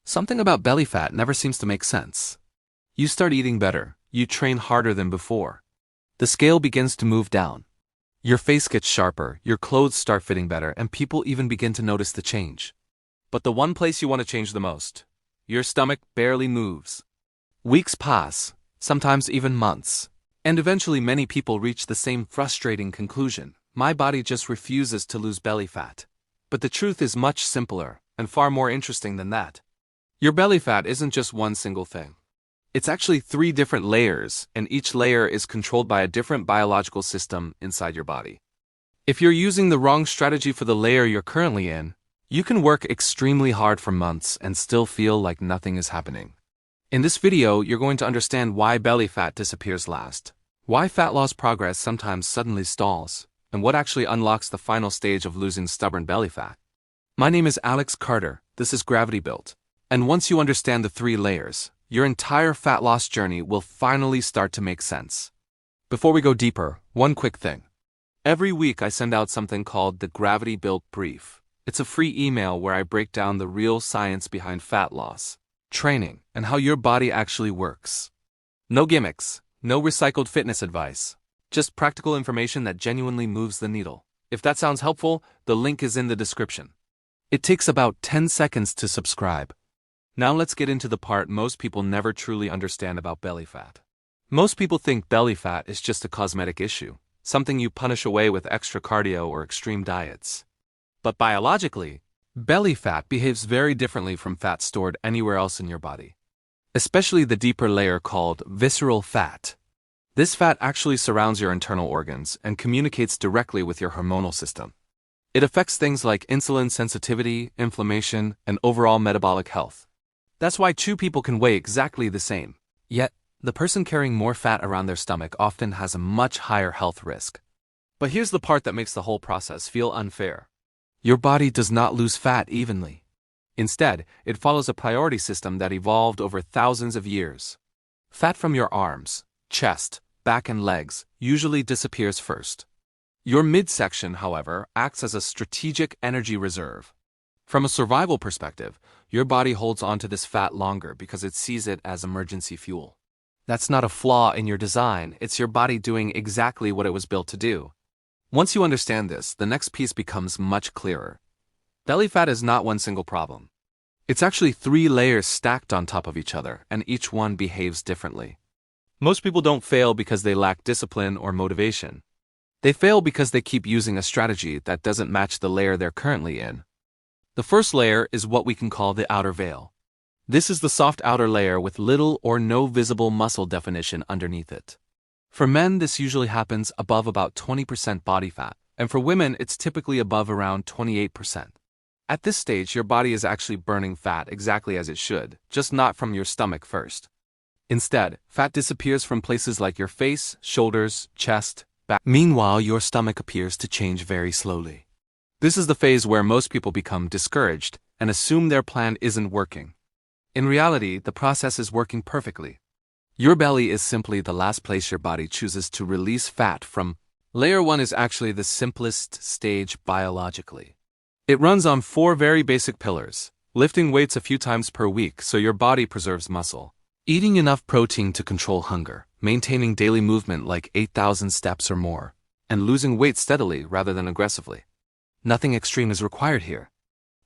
Something about belly fat never seems to make sense. You start eating better, you train harder than before. The scale begins to move down. Your face gets sharper, your clothes start fitting better, and people even begin to notice the change. But the one place you want to change the most, your stomach barely moves. Weeks pass, sometimes even months, and eventually many people reach the same frustrating conclusion: my body just refuses to lose belly fat. But the truth is much simpler and far more interesting than that. Your belly fat isn't just one single thing. It's actually 3 different layers, and each layer is controlled by a different biological system inside your body. If you're using the wrong strategy for the layer you're currently in, you can work extremely hard for months and still feel like nothing is happening. In this video, you're going to understand why belly fat disappears last, why fat loss progress sometimes suddenly stalls, and what actually unlocks the final stage of losing stubborn belly fat. My name is Alex Carter, this is Gravity Built, and once you understand the 3 layers, your entire fat loss journey will finally start to make sense. Before we go deeper, one quick thing. Every week I send out something called the Gravity Built Brief. It's a free email where I break down the real science behind fat loss, training, and how your body actually works. No gimmicks, no recycled fitness advice, just practical information that genuinely moves the needle. If that sounds helpful, the link is in the description. It takes about 10 seconds to subscribe. Now let's get into the part most people never truly understand about belly fat. Most people think belly fat is just a cosmetic issue, something you punish away with extra cardio or extreme diets. But biologically, belly fat behaves very differently from fat stored anywhere else in your body, especially the deeper layer called visceral fat. This fat actually surrounds your internal organs and communicates directly with your hormonal system. It affects things like insulin sensitivity, inflammation, and overall metabolic health. That's why 2 people can weigh exactly the same, yet the person carrying more fat around their stomach often has a much higher health risk. But here's the part that makes the whole process feel unfair. Your body does not lose fat evenly. Instead, it follows a priority system that evolved over thousands of years. Fat from your arms, chest, back, and legs usually disappears first. Your midsection, however, acts as a strategic energy reserve. From a survival perspective, your body holds onto this fat longer because it sees it as emergency fuel. That's not a flaw in your design, it's your body doing exactly what it was built to do. Once you understand this, the next piece becomes much clearer. Belly fat is not one single problem. It's actually 3 layers stacked on top of each other, and each one behaves differently. Most people don't fail because they lack discipline or motivation. They fail because they keep using a strategy that doesn't match the layer they're currently in. The first layer is what we can call the outer veil. This is the soft outer layer with little or no visible muscle definition underneath it. For men, this usually happens above about 20% body fat, and for women, it's typically above around 28%. At this stage, your body is actually burning fat exactly as it should, just not from your stomach first. Instead, fat disappears from places like your face, shoulders, chest, back. Meanwhile, your stomach appears to change very slowly. This is the phase where most people become discouraged and assume their plan isn't working. In reality, the process is working perfectly. Your belly is simply the last place your body chooses to release fat from. Layer 1 is actually the simplest stage biologically. It runs on 4 very basic pillars: lifting weights a few times per week so your body preserves muscle, eating enough protein to control hunger, maintaining daily movement like 8,000 steps or more, and losing weight steadily rather than aggressively. Nothing extreme is required here.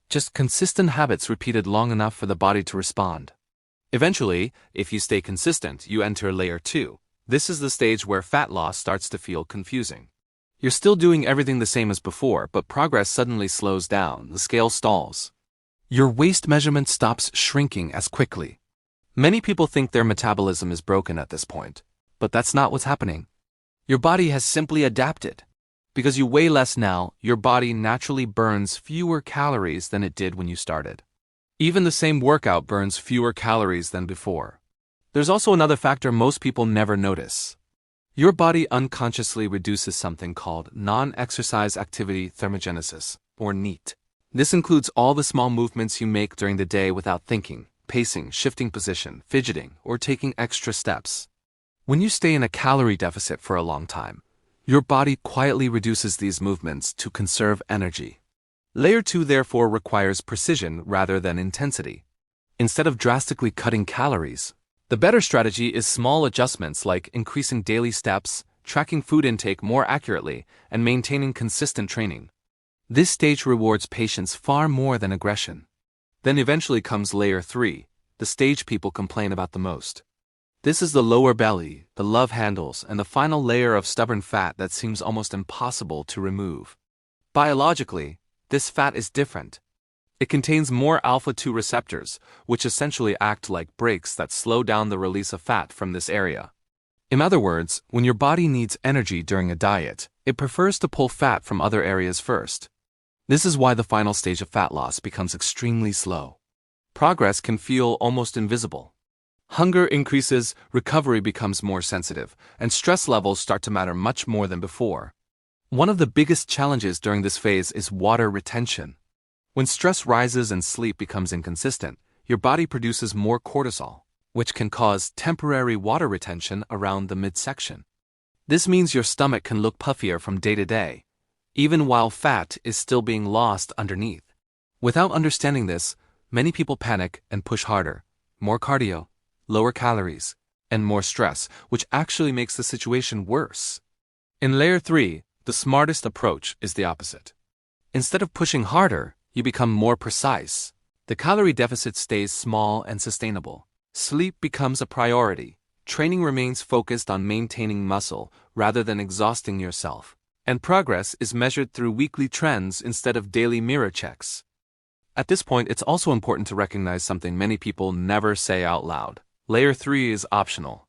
Just consistent habits repeated long enough for the body to respond. Eventually, if you stay consistent, you enter layer 2. This is the stage where fat loss starts to feel confusing. You're still doing everything the same as before, but progress suddenly slows down, the scale stalls. Your waist measurement stops shrinking as quickly. Many people think their metabolism is broken at this point, but that's not what's happening. Your body has simply adapted. Because you weigh less now, your body naturally burns fewer calories than it did when you started. Even the same workout burns fewer calories than before. There's also another factor most people never notice. Your body unconsciously reduces something called non-exercise activity thermogenesis, or NEAT. This includes all the small movements you make during the day without thinking: pacing, shifting position, fidgeting, or taking extra steps. When you stay in a calorie deficit for a long time, your body quietly reduces these movements to conserve energy. Layer 2 therefore requires precision rather than intensity. instead of drastically cutting calories. The better strategy is small adjustments like increasing daily steps, tracking food intake more accurately, and maintaining consistent training. This stage rewards patience far more than aggression. Then eventually comes layer 3, the stage people complain about the most. This is the lower belly, the love handles, and the final layer of stubborn fat that seems almost impossible to remove. Biologically, this fat is different. It contains more alpha-2 receptors, which essentially act like brakes that slow down the release of fat from this area. In other words, when your body needs energy during a diet, it prefers to pull fat from other areas first. This is why the final stage of fat loss becomes extremely slow. Progress can feel almost invisible. Hunger increases, recovery becomes more sensitive, and stress levels start to matter much more than before. One of the biggest challenges during this phase is water retention. When stress rises and sleep becomes inconsistent, your body produces more cortisol, which can cause temporary water retention around the midsection. This means your stomach can look puffier from day to day, even while fat is still being lost underneath. Without understanding this, many people panic and push harder, more cardio, lower calories, and more stress, which actually makes the situation worse. In layer 3, the smartest approach is the opposite. Instead of pushing harder, you become more precise. The calorie deficit stays small and sustainable. Sleep becomes a priority. Training remains focused on maintaining muscle rather than exhausting yourself. And progress is measured through weekly trends instead of daily mirror checks. At this point, it's also important to recognize something many people never say out loud. Layer 3 is optional.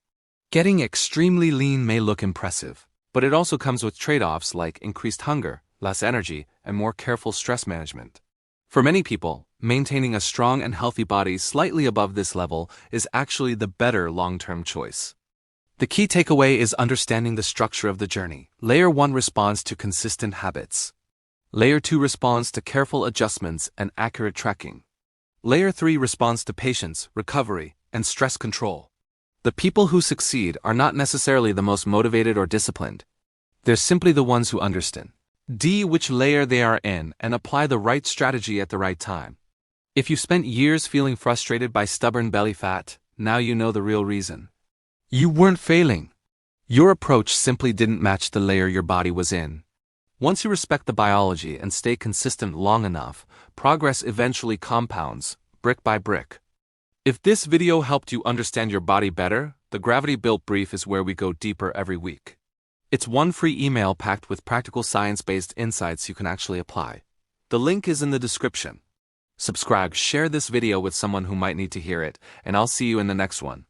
Getting extremely lean may look impressive, but it also comes with trade-offs like increased hunger, less energy, and more careful stress management. For many people, maintaining a strong and healthy body slightly above this level is actually the better long-term choice. The key takeaway is understanding the structure of the journey. Layer 1 responds to consistent habits. Layer 2 responds to careful adjustments and accurate tracking. Layer 3 responds to patience, recovery, and stress control. The people who succeed are not necessarily the most motivated or disciplined. They're simply the ones who understand which layer they are in and apply the right strategy at the right time. If you spent years feeling frustrated by stubborn belly fat, now you know the real reason. You weren't failing. Your approach simply didn't match the layer your body was in. Once you respect the biology and stay consistent long enough, progress eventually compounds, brick by brick. If this video helped you understand your body better, the Gravity Built Brief is where we go deeper every week. It's one free email packed with practical science-based insights you can actually apply. The link is in the description. Subscribe, share this video with someone who might need to hear it, and I'll see you in the next one.